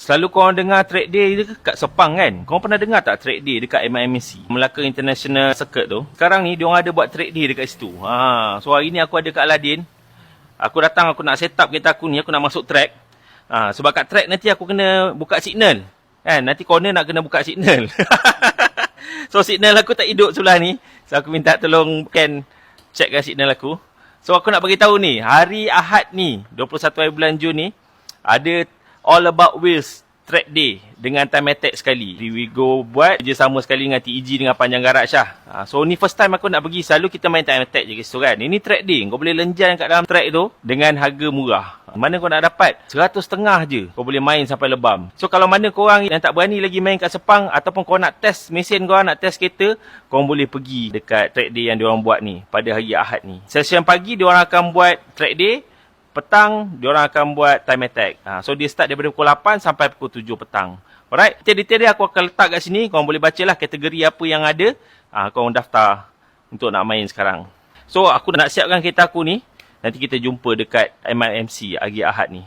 Selalu korang dengar track day dekat Sepang kan? Korang pernah dengar tak track day dekat MIMC? Melaka International Circuit tu. Sekarang ni diorang ada buat track day dekat situ. So hari ni aku ada kat Aladin. Aku datang, aku nak set up kereta aku ni, aku nak masuk track. Sebab kat track nanti aku kena buka signal. Kan? Nanti corner nak kena buka signal. So signal aku tak hidup sebelah ni. So aku minta tolong Ken checkkan signal aku. So aku nak bagi tahu ni, hari Ahad ni, 21 hari bulan Jun ni, ada All About Wheels track day dengan time attack sekali. We go buat kerjasama sekali dengan TEG dengan Panjang Garage lah. So ni first time aku nak pergi. Selalu kita main time attack je kat situ kan. Ini track day. Kau boleh lenjan kat dalam track tu dengan harga murah. Mana kau nak dapat? 150 je kau boleh main sampai lebam. So kalau mana korang yang tak berani lagi main kat Sepang, ataupun kau nak test mesin korang, nak test kereta, korang boleh pergi dekat track day yang diorang buat ni pada hari Ahad ni. Session pagi diorang akan buat track day. Petang, diorang akan buat time attack. So, dia start daripada pukul 8 sampai pukul 7 petang. Alright? Detail dia aku akan letak kat sini. Korang boleh bacalah kategori apa yang ada. Korang daftar untuk nak main sekarang. So, aku nak siapkan kereta aku ni. Nanti kita jumpa dekat MIMC hari Ahad ni.